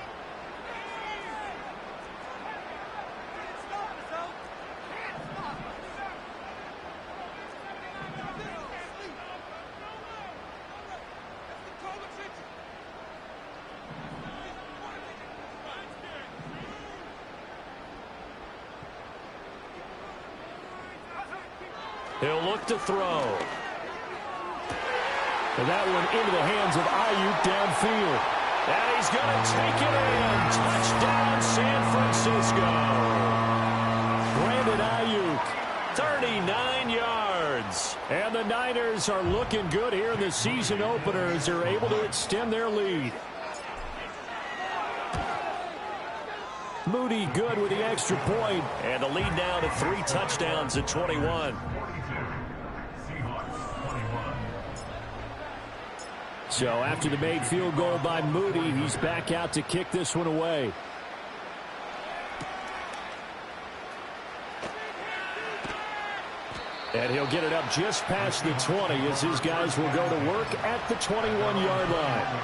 He'll look to throw. And that one into the hands of Ayuk downfield. And he's going to take it in. Touchdown, San Francisco. Brandon Ayuk 39 yards. And the Niners are looking good here in the season opener as they're able to extend their lead. Moody good with the extra point. And the lead now to 3 touchdowns at 21. So after the made field goal by Moody, he's back out to kick this one away. And he'll get it up just past the 20 as his guys will go to work at the 21-yard line.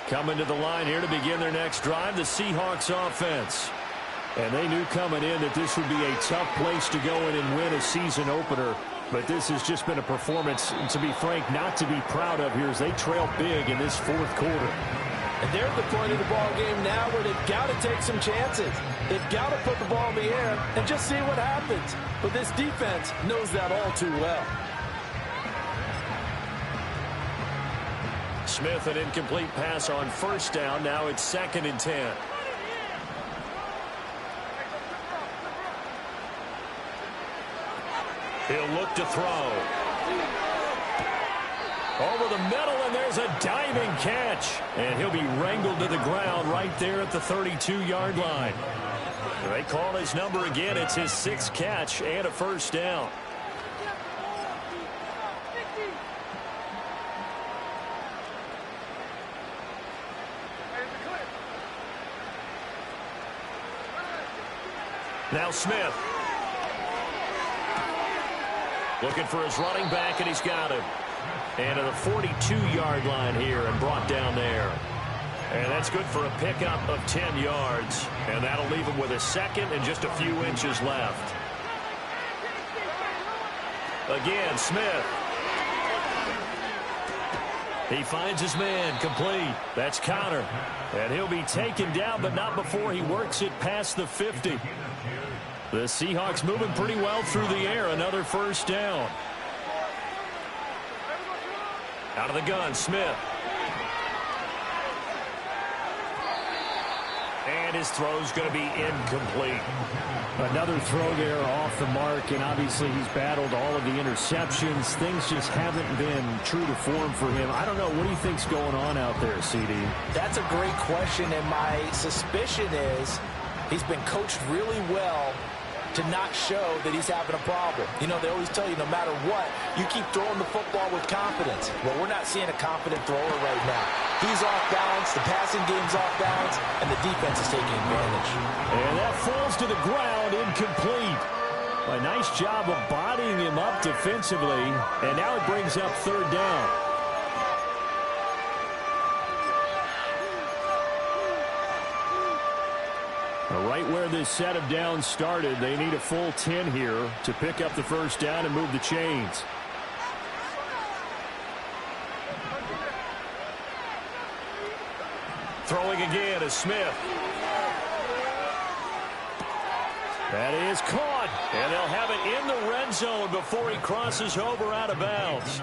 Coming to the line here to begin their next drive, the Seahawks offense. And they knew coming in that this would be a tough place to go in and win a season opener. But this has just been a performance, to be frank, not to be proud of here as they trail big in this fourth quarter. And they're at the point of the ball game now where they've got to take some chances. They've got to put the ball in the air and just see what happens. But this defense knows that all too well. Smith, an incomplete pass on first down. Now it's 2nd and 10. He'll look to throw. Over the middle, and there's a diving catch. And he'll be wrangled to the ground right there at the 32-yard line. They call his number again. It's his 6th catch and a first down. Now Smith. Looking for his running back, and he's got him. And to the 42-yard line here and brought down there. And that's good for a pickup of 10 yards. And that'll leave him with a second and just a few inches left. Again, Smith. He finds his man, complete. That's Connor. And he'll be taken down, but not before he works it past the 50. The Seahawks moving pretty well through the air. Another first down. Out of the gun, Smith. And his throw's going to be incomplete. Another throw there off the mark, and obviously he's battled all of the interceptions. Things just haven't been true to form for him. I don't know. What do you think's going on out there, CD? That's a great question, and my suspicion is he's been coached really well to not show that he's having a problem. You know, they always tell you no matter what, you keep throwing the football with confidence. Well, we're not seeing a confident thrower right now. He's off balance, the passing game's off balance, and the defense is taking advantage. And that falls to the ground, incomplete. A nice job of bodying him up defensively, and now it brings up 3rd down. Right where this set of downs started, they need a full 10 here to pick up the first down and move the chains. Throwing again is Smith. That is caught, and they'll have it in the red zone before he crosses over out of bounds.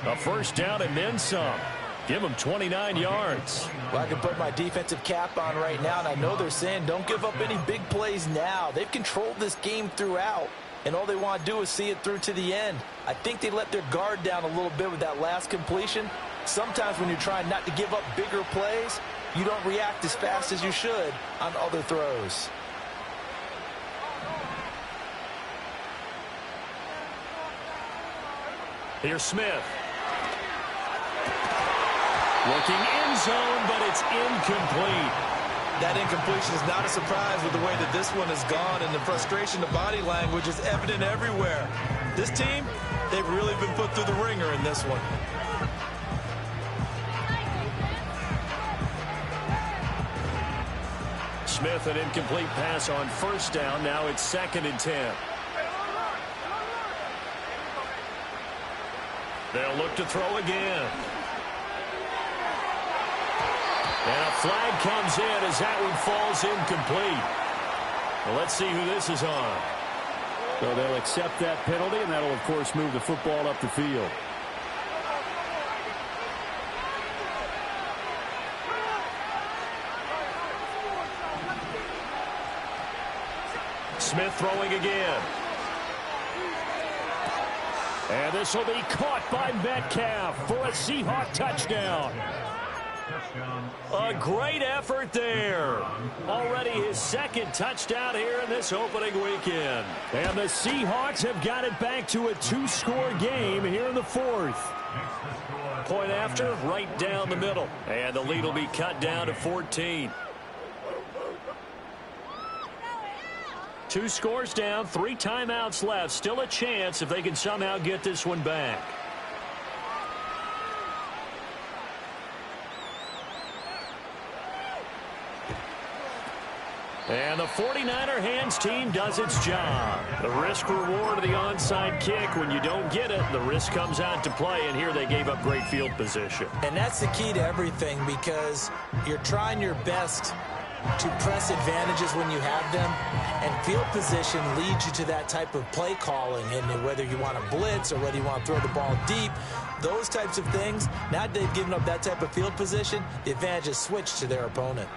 A first down and then some. Give him 29 yards. Well, I can put my defensive cap on right now, and I know they're saying don't give up any big plays now. They've controlled this game throughout, and all they want to do is see it through to the end. I think they let their guard down a little bit with that last completion. Sometimes when you're trying not to give up bigger plays, you don't react as fast as you should on other throws. Here's Smith. Looking in zone, but it's incomplete. That incompletion is not a surprise with the way that this one has gone, and the frustration, the body language is evident everywhere. This team, they've really been put through the ringer in this one. Smith, an incomplete pass on first down. Now it's 2nd and 10. They'll look to throw again. And a flag comes in as that one falls incomplete. Well, let's see who this is on. So they'll accept that penalty, and that'll, of course, move the football up the field. Smith throwing again. And this will be caught by Metcalf for a Seahawk touchdown. A great effort there. Already his second touchdown here in this opening weekend. And the Seahawks have got it back to a 2-score game here in the fourth. Point after, right down the middle. And the lead will be cut down to 14. 2 scores down, 3 timeouts left. Still a chance if they can somehow get this one back. And the 49er hands team does its job. The risk-reward of the onside kick. When you don't get it, the risk comes out to play, and here they gave up great field position. And that's the key to everything, because you're trying your best to press advantages when you have them, and field position leads you to that type of play calling. And whether you want to blitz or whether you want to throw the ball deep, those types of things, now that they've given up that type of field position, the advantage is switched to their opponent.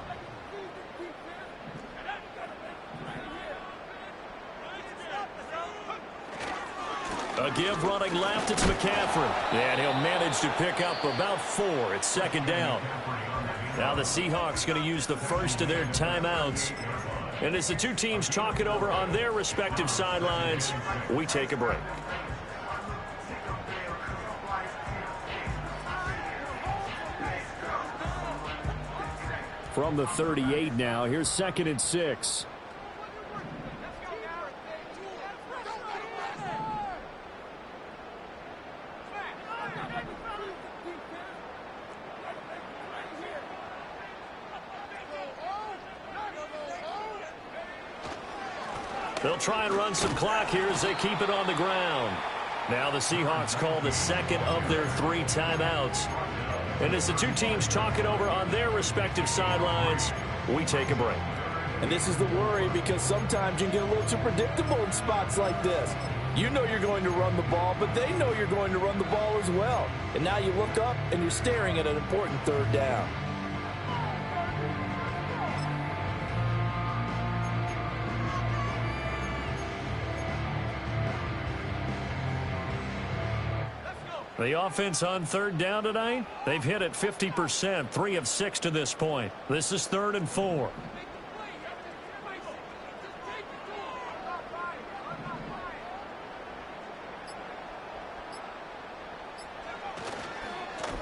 A give running left, it's McCaffrey. And he'll manage to pick up about 4. It's second down. Now the Seahawks going to use the first of their timeouts. And as the two teams talk it over on their respective sidelines, we take a break. From the 38 now, here's 2nd and 6. They'll try and run some clock here as they keep it on the ground. Now the Seahawks call the second of their 3 timeouts. And as the two teams talk it over on their respective sidelines, we take a break. And this is the worry, because sometimes you can get a little too predictable in spots like this. You know you're going to run the ball, but they know you're going to run the ball as well. And now you look up and you're staring at an important 3rd down. The offense on 3rd down tonight, they've hit it 50%, 3 of 6 to this point. This is 3rd and 4.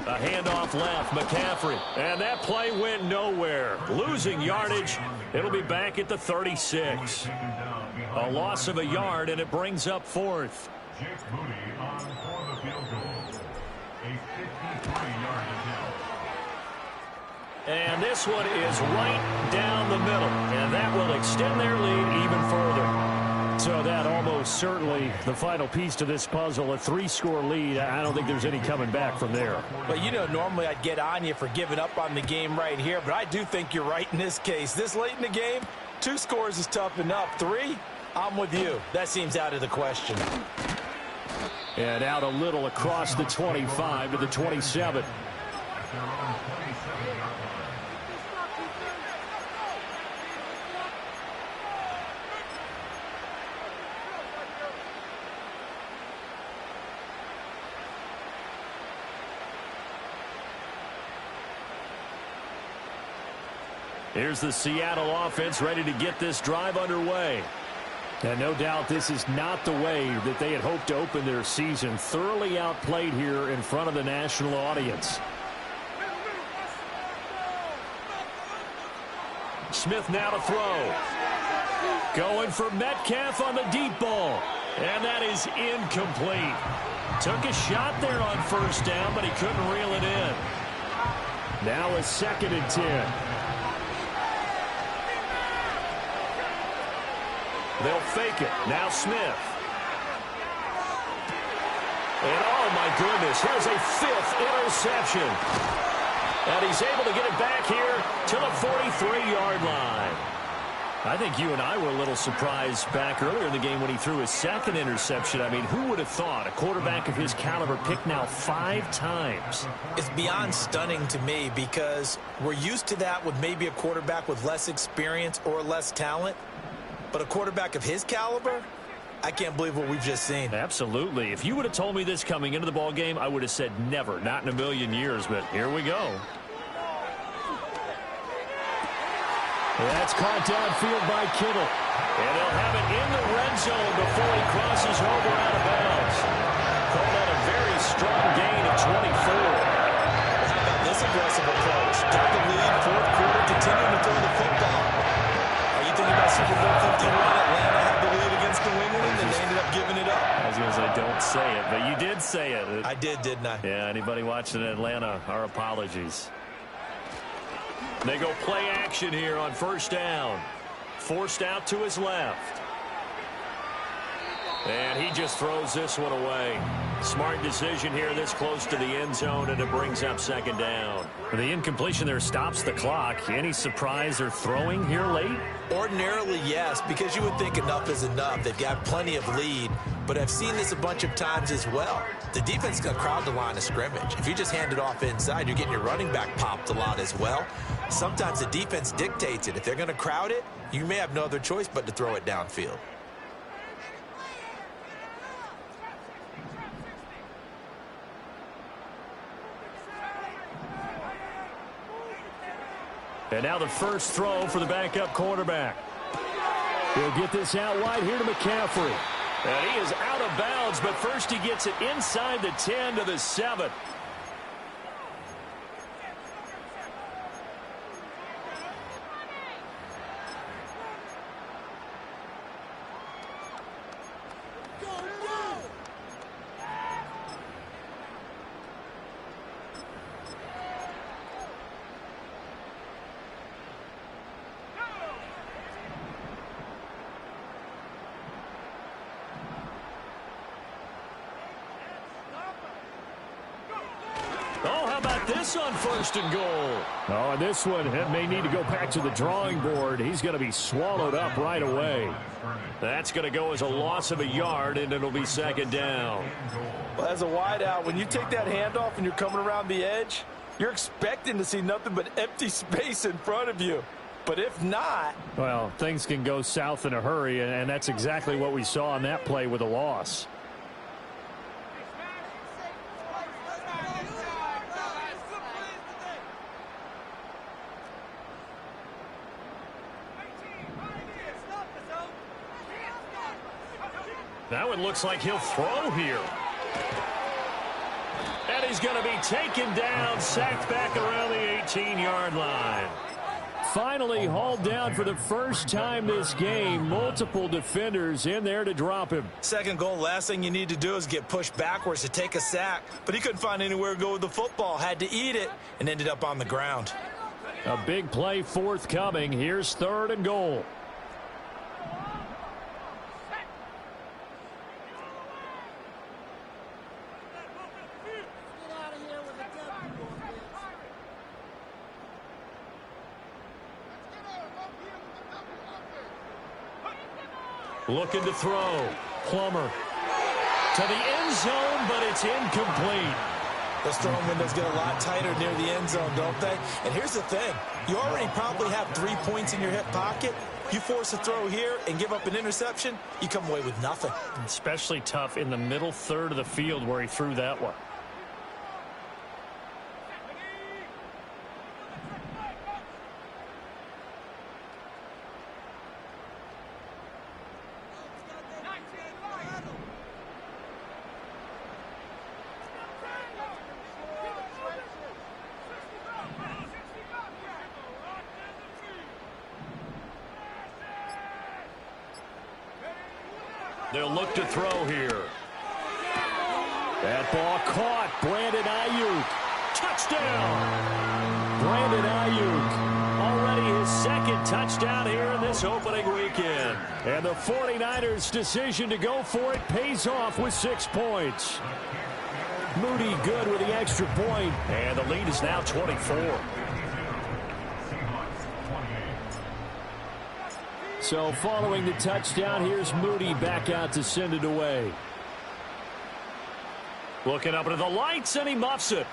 A handoff left, McCaffrey. And that play went nowhere. Losing yardage. It'll be back at the 36. A loss of a yard, and it brings up 4th. Jake Moody on for the field goal. A 53-yard attempt. And this one is right down the middle. And that will extend their lead even further. So that almost certainly the final piece to this puzzle, a 3-score lead. I don't think there's any coming back from there. Well, you know, normally I'd get on you for giving up on the game right here, but I do think you're right in this case. This late in the game, 2 scores is tough enough. 3, I'm with you. That seems out of the question. And out a little across the 25 to the 27. Here's the Seattle offense ready to get this drive underway. And no doubt this is not the way that they had hoped to open their season. Thoroughly outplayed here in front of the national audience. Smith now to throw. Going for Metcalf on the deep ball. And that is incomplete. Took a shot there on 1st down, but he couldn't reel it in. Now a 2nd and 10. They'll fake it. Now Smith. And oh my goodness, here's a 5th interception. And he's able to get it back here to the 43-yard line. I think you and I were a little surprised back earlier in the game when he threw his 2nd interception. I mean, who would have thought a quarterback of his caliber picked now 5 times? It's beyond stunning to me, because we're used to that with maybe a quarterback with less experience or less talent. But a quarterback of his caliber, I can't believe what we've just seen. Absolutely. If you would have told me this coming into the ball game, I would have said never, not in a million years, but here we go. That's caught downfield by Kittle. And they'll have it in the red zone before he crosses over out of bounds. Called on a very strong gain of 24. How about this aggressive approach? Got the lead, fourth quarter, continuing to throw the football. Are you thinking about Super Bowl 51? Atlanta had the lead against New England, and they ended up giving it up. I was going to say, don't say it, but you did say it. I did, didn't I? Yeah, anybody watching Atlanta, our apologies. They go play action here on first down. Forced out to his left. And he just throws this one away. Smart decision here this close to the end zone, and it brings up second down. The incompletion there stops the clock. Any surprise they're throwing here late? Ordinarily, yes, because you would think enough is enough. They've got plenty of lead, but I've seen this a bunch of times as well. The defense is going to crowd the line of scrimmage. If you just hand it off inside, you're getting your running back popped a lot as well. Sometimes the defense dictates it. If they're going to crowd it, you may have no other choice but to throw it downfield. And now the first throw for the backup quarterback. He'll get this out wide here to McCaffrey. And he is out of bounds, but first he gets it inside the 10 to the 7. This on first and goal. Oh, and this one may need to go back to the drawing board. He's going to be swallowed up right away. That's going to go as a loss of a yard, and it'll be second down. Well, as a wideout, when you take that handoff and you're coming around the edge, you're expecting to see nothing but empty space in front of you. But if not... Well, things can go south in a hurry, and that's exactly what we saw on that play with a loss. Now it looks like he'll throw here. And he's going to be taken down, sacked back around the 18-yard line. Finally hauled down for the first time this game. Multiple defenders in there to drop him. Second goal, last thing you need to do is get pushed backwards to take a sack. But he couldn't find anywhere to go with the football. Had to eat it and ended up on the ground. A big play forthcoming. Here's third and goal. Looking to throw. Plummer to the end zone, but it's incomplete. Those throwing windows get a lot tighter near the end zone, don't they? And here's the thing. You already probably have 3 points in your hip pocket. You force a throw here and give up an interception, you come away with nothing. Especially tough in the middle third of the field where he threw that one. They'll look to throw here. That ball caught. Brandon Ayuk. Touchdown. Brandon Ayuk. Already his second touchdown here in this opening weekend. And the 49ers' decision to go for it pays off with 6 points. Moody good with the extra point. And the lead is now 24. So following the touchdown, here's Moody back out to send it away. Looking up into the lights, and he muffs it.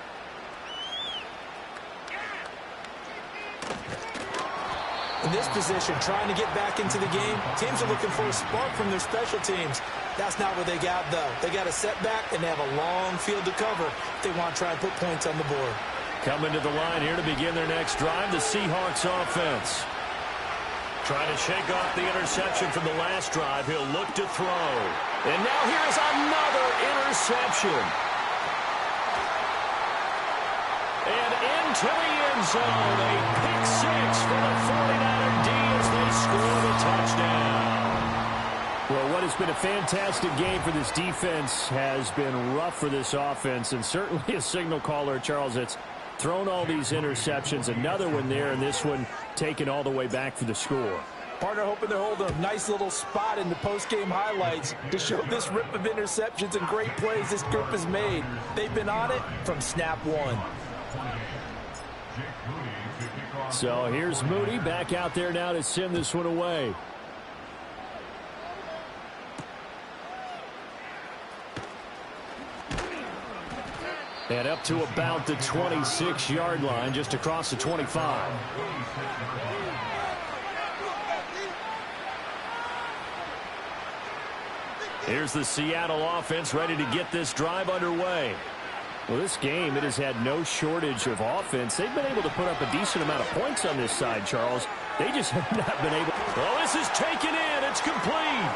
In this position, trying to get back into the game, teams are looking for a spark from their special teams. That's not what they got, though. They got a setback, and they have a long field to cover if they want to try and put points on the board. Coming to the line here to begin their next drive, the Seahawks offense. Trying to shake off the interception from the last drive. He'll look to throw. And now here's another interception. And into the end zone, a pick six for the 49er D as they score the touchdown. Well, what has been a fantastic game for this defense has been rough for this offense, and certainly a signal caller, Charles, that's thrown all these interceptions. Another one there, and this one taken all the way back for the score. Partner hoping they're holding a nice little spot in the post-game highlights to show this rip of interceptions and great plays this group has made. They've been on it from snap one. So here's Moody back out there now to send this one away. And up to about the 26-yard line, just across the 25. Here's the Seattle offense ready to get this drive underway. Well, this game, it has had no shortage of offense. They've been able to put up a decent amount of points on this side, Charles. They just have not been able. Oh, this is taken in. It's complete.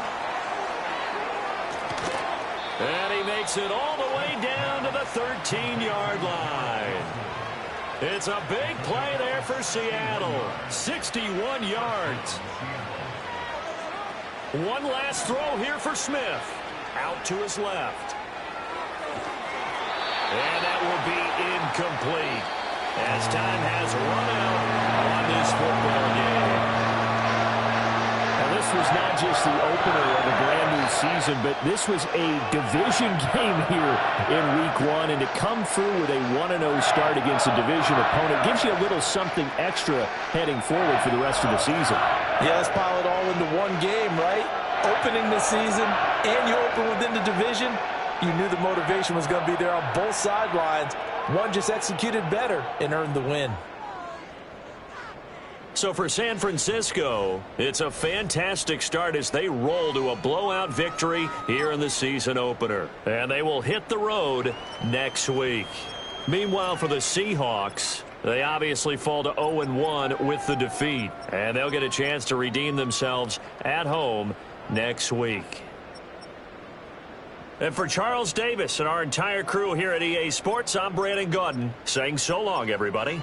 And he makes it all the way down to the 13-yard line. It's a big play there for Seattle. 61 yards. One last throw here for Smith. Out to his left. And that will be incomplete as time has run out on this football game. Now, this was not just the opener of a brand-new season, but this was a division game here in Week 1. And to come through with a 1-0 start against a division opponent gives you a little something extra heading forward for the rest of the season. Yeah, let's pile it all into one game, right? Opening the season, and you open within the division. You knew the motivation was going to be there on both sidelines. One just executed better and earned the win. So for San Francisco, it's a fantastic start as they roll to a blowout victory here in the season opener. And they will hit the road next week. Meanwhile, for the Seahawks, they obviously fall to 0-1 with the defeat. And they'll get a chance to redeem themselves at home next week. And for Charles Davis and our entire crew here at EA Sports, I'm Brandon Gaudin saying so long, everybody.